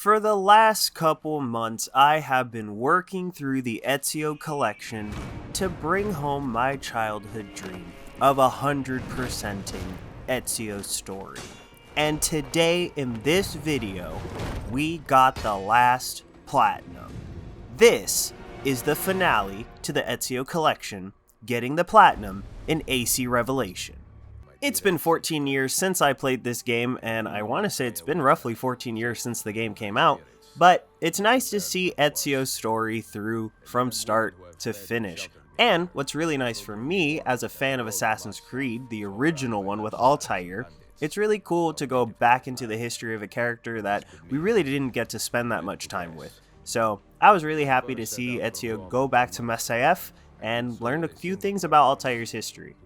For the last couple months, I have been working through the Ezio Collection to bring home my childhood dream of 100%ing Ezio's story. And today in this video, we got the last platinum. This is the finale to the Ezio Collection, getting the platinum in AC Revelation. It's been 14 years since I played this game, and I want to say it's been roughly 14 years since the game came out, but it's nice to see Ezio's story through from start to finish. And what's really nice for me, as a fan of Assassin's Creed, the original one with Altair, it's really cool to go back into the history of a character that we really didn't get to spend that much time with. So I was really happy to see Ezio go back to Masyaf and learn a few things about Altair's history.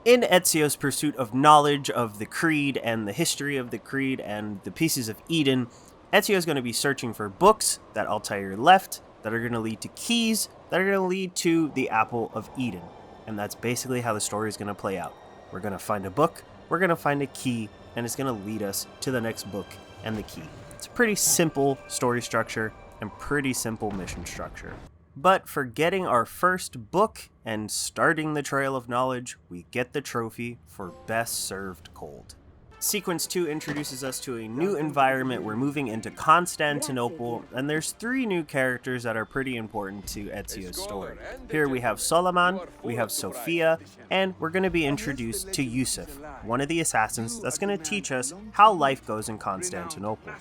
In Ezio's pursuit of knowledge of the Creed and the history of the Creed and the pieces of Eden, Ezio is going to be searching for books that Altair left that are going to lead to keys that are going to lead to the Apple of Eden. And that's basically how the story is going to play out. We're going to find a book, we're going to find a key, and it's going to lead us to the next book and the key. It's a pretty simple story structure and pretty simple mission structure. But for getting our first book and starting the Trail of Knowledge, we get the trophy for Best Served Cold. Sequence 2 introduces us to a new environment. We're moving into Constantinople, and there's 3 new characters that are pretty important to Ezio's story. Here we have Soliman, we have Sophia, and we're going to be introduced to Yusuf, one of the assassins that's going to teach us how life goes in Constantinople.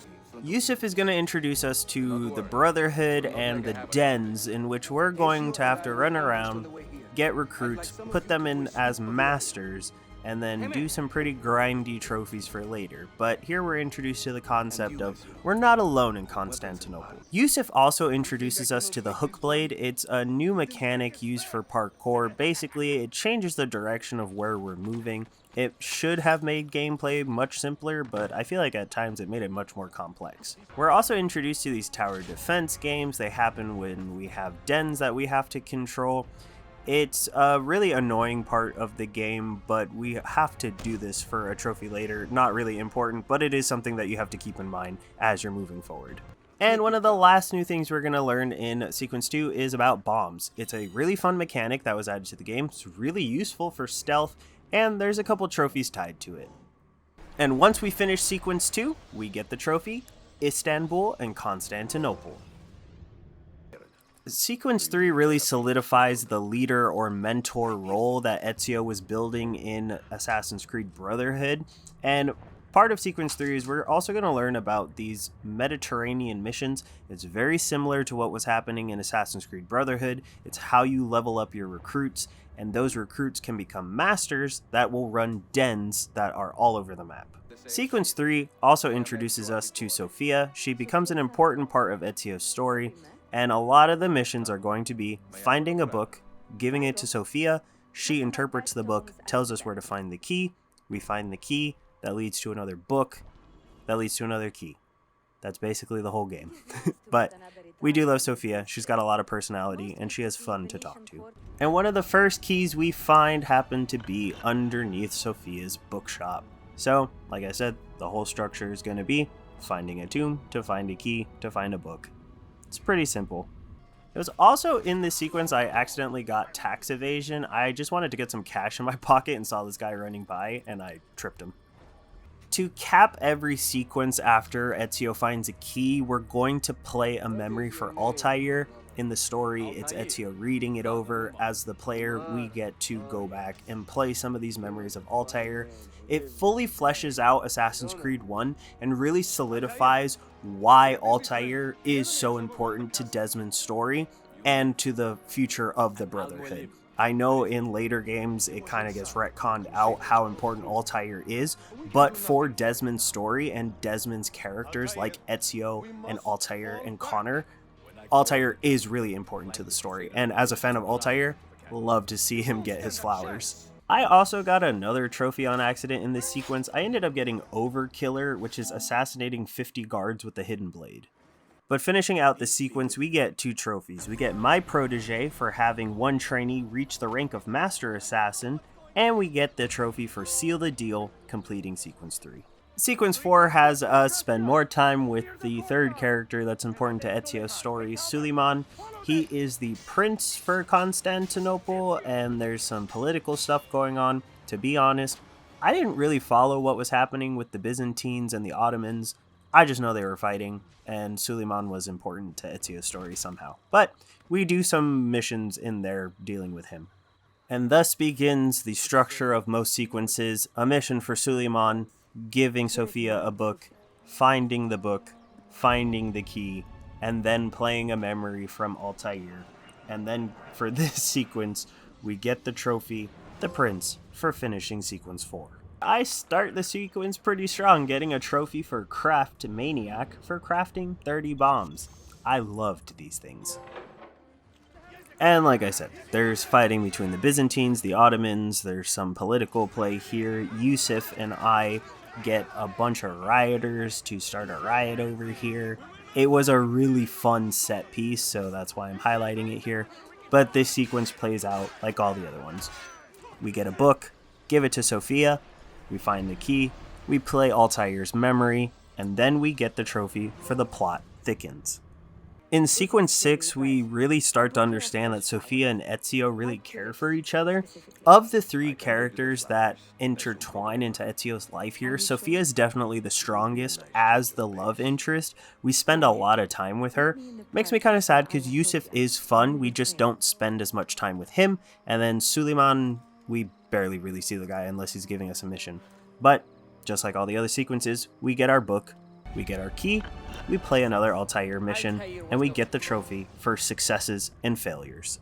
Yusuf is going to introduce us to the Brotherhood and the dens in which we're going to have to run around, get recruits, put them in as masters, and then do some pretty grindy trophies for later. But here we're introduced to the concept of we're not alone in Constantinople. Yusuf also introduces us to the hook blade. It's a new mechanic used for parkour. Basically, it changes the direction of where we're moving. It should have made gameplay much simpler, but I feel like at times it made it much more complex. We're also introduced to these tower defense games. They happen when we have dens that we have to control. It's a really annoying part of the game, but we have to do this for a trophy later. Not really important, but it is something that you have to keep in mind as you're moving forward. And one of the last new things we're going to learn in Sequence 2 is about bombs. It's a really fun mechanic that was added to the game. It's really useful for stealth, and there's a couple trophies tied to it. And once we finish Sequence 2, we get the trophy, Istanbul and Constantinople. Sequence 3 really solidifies the leader or mentor role that Ezio was building in Assassin's Creed Brotherhood, and part of Sequence 3 is we're also going to learn about these Mediterranean missions. It's very similar to what was happening in Assassin's Creed Brotherhood. It's how you level up your recruits, and those recruits can become masters that will run dens that are all over the map. Sequence 3 also introduces us to Sophia. She becomes an important part of Ezio's story, and a lot of the missions are going to be finding a book, giving it to Sophia, she interprets the book, tells us where to find the key, we find the key, that leads to another book, that leads to another key. That's basically the whole game. But we do love Sophia, she's got a lot of personality, and she has fun to talk to. And one of the first keys we find happen to be underneath Sophia's bookshop. So, like I said, the whole structure is going to be finding a tomb, to find a key, to find a book. It's pretty simple. It was also in this sequence I accidentally got tax evasion. I just wanted to get some cash in my pocket and saw this guy running by, and I tripped him. To cap every sequence after Ezio finds a key, we're going to play a memory for Altair. In the story, it's Ezio reading it over. As the player, we get to go back and play some of these memories of Altair. It fully fleshes out Assassin's Creed 1 and really solidifies why Altair is so important to Desmond's story and to the future of the Brotherhood. I know in later games it kind of gets retconned out how important Altair is, but for Desmond's story and Desmond's characters like Ezio and Altair and Connor, Altair is really important to the story, and as a fan of Altair, love to see him get his flowers. I also got another trophy on accident in this sequence. I ended up getting Overkiller, which is assassinating 50 guards with the hidden blade. But finishing out the sequence, we get 2 trophies. We get my protege for having one trainee reach the rank of Master Assassin, and we get the trophy for Seal the Deal, completing Sequence 3. Sequence 4 has us spend more time with the third character that's important to Ezio's story, Suleiman. He is the prince for Constantinople, and there's some political stuff going on. To be honest, I didn't really follow what was happening with the Byzantines and the Ottomans. I just know they were fighting, and Suleiman was important to Ezio's story somehow. But we do some missions in there dealing with him. And thus begins the structure of most sequences: a mission for Suleiman, giving Sophia a book, finding the book, finding the key, and then playing a memory from Altair. And then for this sequence, we get the trophy, the prince, for finishing sequence 4. I start the sequence pretty strong, getting a trophy for Craft Maniac for crafting 30 bombs. I loved these things. And like I said, there's fighting between the Byzantines, the Ottomans, there's some political play here. Yusuf and I get a bunch of rioters to start a riot over here. It was a really fun set piece, so that's why I'm highlighting it here. But this sequence plays out like all the other ones. We get a book, give it to Sophia, we find the key, we play Altair's memory, and then we get the trophy for The Plot Thickens. In sequence 6, we really start to understand that Sophia and Ezio really care for each other. Of the three characters that intertwine into Ezio's life here, Sophia is definitely the strongest as the love interest. We spend a lot of time with her. Makes me kind of sad because Yusuf is fun, we just don't spend as much time with him. And then Suleiman, we barely really see the guy unless he's giving us a mission. But just like all the other sequences, we get our book, we get our key, we play another Altair mission, and we get the trophy for successes and failures.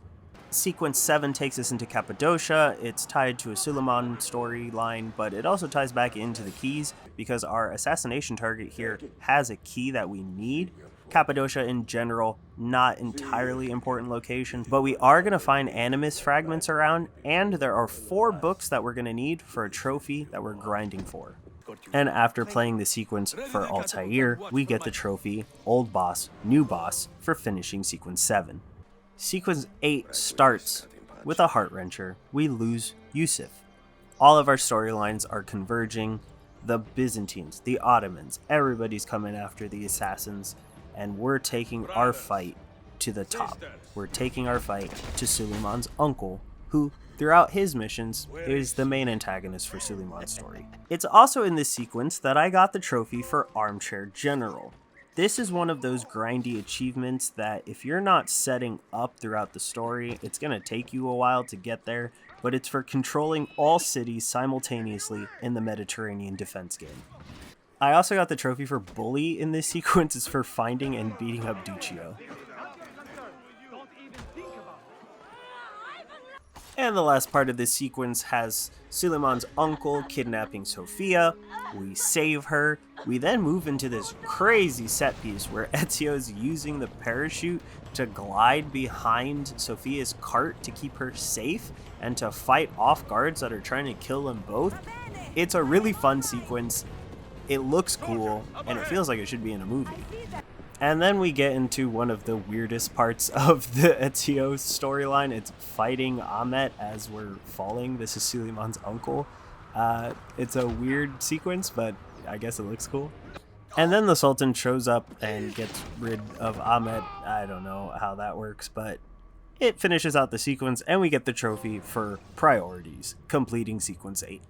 Sequence 7 takes us into Cappadocia. It's tied to a Suleiman storyline, but it also ties back into the keys because our assassination target here has a key that we need. Cappadocia in general, not entirely important location, but we are going to find animus fragments around, and there are 4 books that we're going to need for a trophy that we're grinding for. And after playing the sequence for Altair, we get the trophy, Old Boss, New Boss, for finishing sequence 7. Sequence 8 starts with a heart-wrencher. We lose Yusuf. All of our storylines are converging. The Byzantines, the Ottomans, everybody's coming after the assassins, and we're taking our fight to the top. We're taking our fight to Suleiman's uncle, who throughout his missions is the main antagonist for Suleiman's story. It's also in this sequence that I got the trophy for Armchair General. This is one of those grindy achievements that if you're not setting up throughout the story, it's going to take you a while to get there, but it's for controlling all cities simultaneously in the Mediterranean defense game. I also got the trophy for Bully in this sequence. It's for finding and beating up Duccio. And the last part of this sequence has Suleiman's uncle kidnapping Sophia. We save her. We then move into this crazy set piece where Ezio's using the parachute to glide behind Sophia's cart to keep her safe and to fight off guards that are trying to kill them both. It's a really fun sequence. It looks cool, and it feels like it should be in a movie. And then we get into one of the weirdest parts of the Ezio storyline. It's fighting Ahmet as we're falling. This is Suleiman's uncle. It's a weird sequence, but I guess it looks cool. And then the Sultan shows up and gets rid of Ahmet. I don't know how that works, but it finishes out the sequence, and we get the trophy for priorities, completing sequence 8.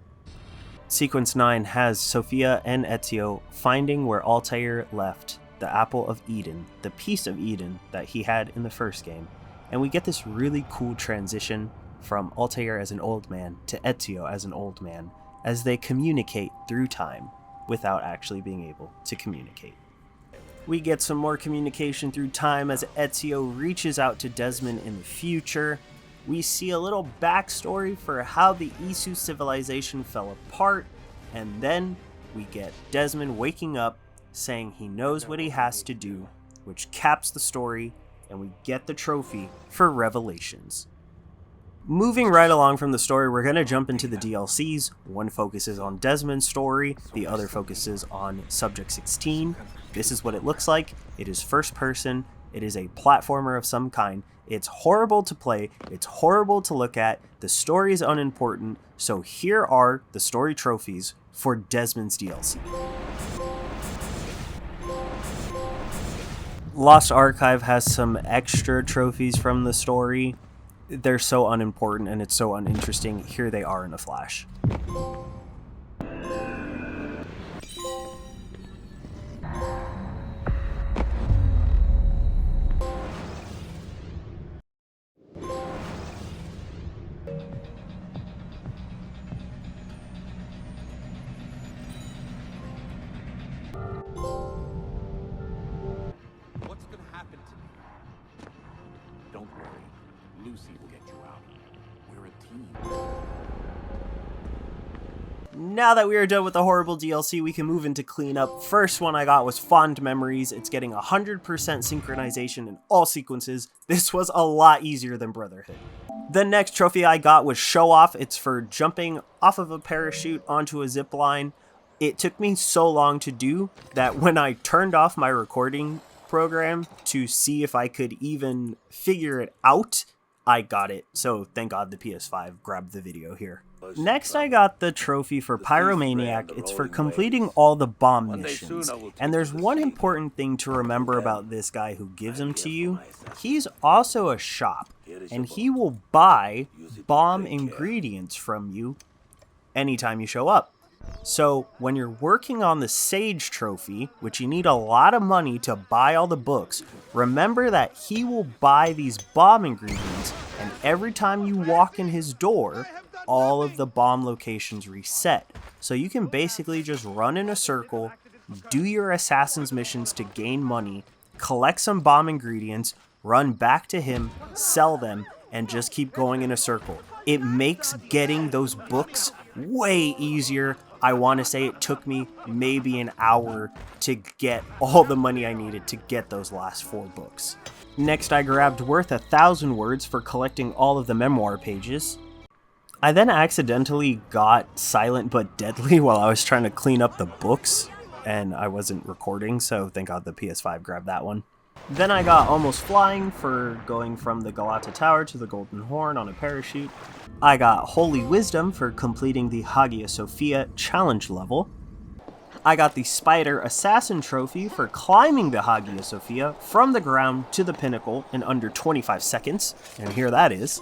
Sequence 9 has Sophia and Ezio finding where Altair left the Apple of Eden, the piece of Eden that he had in the first game. And we get this really cool transition from Altair as an old man to Ezio as an old man as they communicate through time without actually being able to communicate. We get some more communication through time as Ezio reaches out to Desmond in the future. We see a little backstory for how the Isu civilization fell apart, and then we get Desmond waking up saying he knows what he has to do, which caps the story, and we get the trophy for Revelations. Moving right along from the story, we're going to jump into the DLCs. One focuses on Desmond's story, the other focuses on Subject 16. This is what it looks like. It is first person. It is a platformer of some kind. It's horrible to play. It's horrible to look at. The story is unimportant. So here are the story trophies for Desmond's DLC. Lost Archive has some extra trophies from the story. They're so unimportant and it's so uninteresting. Here they are in a flash. Don't worry, Lucy will get you out. We're a team. Now that we are done with the horrible DLC, we can move into cleanup. First one I got was Fond Memories. It's getting 100% synchronization in all sequences. This was a lot easier than Brotherhood. The next trophy I got was Show Off. It's for jumping off of a parachute onto a zip line. It took me so long to do that when I turned off my recording program to see if I could even figure it out, I got it. So thank God the PS5 grabbed the video here. Next I got the trophy for Pyromaniac. It's for completing all the bomb missions. And there's one important thing to remember about this guy who gives them to you. He's also a shop, and he will buy bomb ingredients from you anytime you show up. So when you're working on the Sage trophy, which you need a lot of money to buy all the books, remember that he will buy these bomb ingredients, and every time you walk in his door, all of the bomb locations reset. So you can basically just run in a circle, do your assassin's missions to gain money, collect some bomb ingredients, run back to him, sell them, and just keep going in a circle. It makes getting those books way easier. I want to say it took me maybe an hour to get all the money I needed to get those last 4 books. Next I grabbed Worth 1,000 Words for collecting all of the memoir pages. I then accidentally got Silent But Deadly while I was trying to clean up the books, and I wasn't recording, so thank God the PS5 grabbed that one. Then I got Almost Flying for going from the Galata Tower to the Golden Horn on a parachute. I got Holy Wisdom for completing the Hagia Sophia challenge level. I got the Spider Assassin trophy for climbing the Hagia Sophia from the ground to the pinnacle in under 25 seconds, and here that is.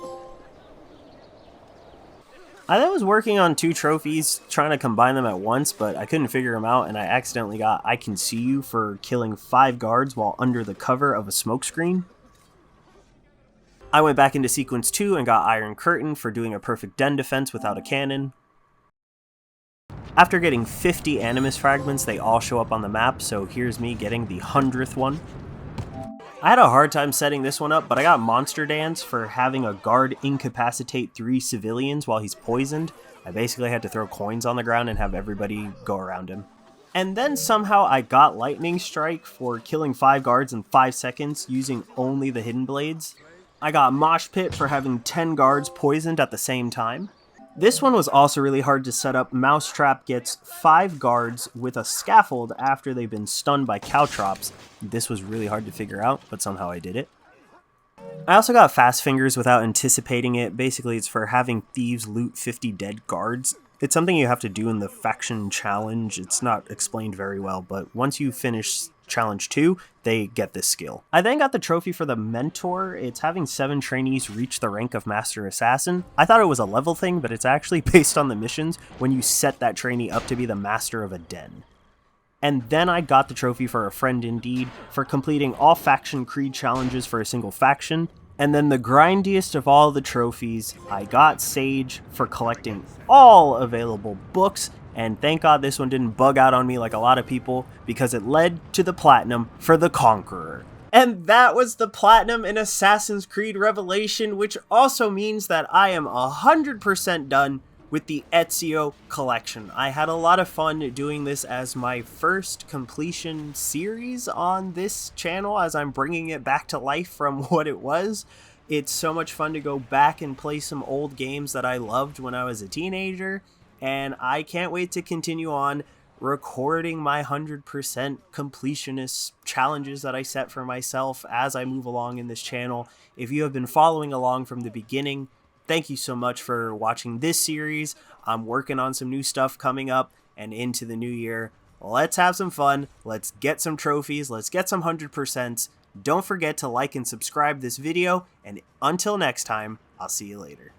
I then was working on 2 trophies, trying to combine them at once, but I couldn't figure them out, and I accidentally got I Can See You for killing 5 guards while under the cover of a smokescreen. I went back into sequence 2 and got Iron Curtain for doing a perfect den defense without a cannon. After getting 50 Animus fragments, they all show up on the map, so here's me getting the 100th one. I had a hard time setting this one up, but I got Monster Dance for having a guard incapacitate 3 civilians while he's poisoned. I basically had to throw coins on the ground and have everybody go around him. And then somehow I got Lightning Strike for killing 5 guards in 5 seconds using only the Hidden Blades. I got Mosh Pit for having 10 guards poisoned at the same time. This one was also really hard to set up. Mousetrap gets 5 guards with a scaffold after they've been stunned by Caltrops. This was really hard to figure out, but somehow I did it. I also got Fast Fingers without anticipating it. Basically, it's for having thieves loot 50 dead guards. It's something you have to do in the faction challenge. It's not explained very well, but once you finish challenge 2, they get this skill. I then got the trophy for the Mentor. It's having 7 trainees reach the rank of Master Assassin. I thought it was a level thing, but it's actually based on the missions when you set that trainee up to be the master of a den. And then I got the trophy for A Friend Indeed for completing all faction creed challenges for a single faction. And then the grindiest of all the trophies, I got Sage for collecting all available books. And thank God this one didn't bug out on me like a lot of people, because it led to the platinum for the Conqueror. And that was the platinum in Assassin's Creed Revelation, which also means that I am 100% done with the Ezio Collection. I had a lot of fun doing this as my first completion series on this channel, as I'm bringing it back to life from what it was. It's so much fun to go back and play some old games that I loved when I was a teenager. And I can't wait to continue on recording my 100% completionist challenges that I set for myself as I move along in this channel. If you have been following along from the beginning, thank you so much for watching this series. I'm working on some new stuff coming up, and into the new year. Let's have some fun. Let's get some trophies. Let's get some 100%. Don't forget to like and subscribe this video, and until next time, I'll see you later.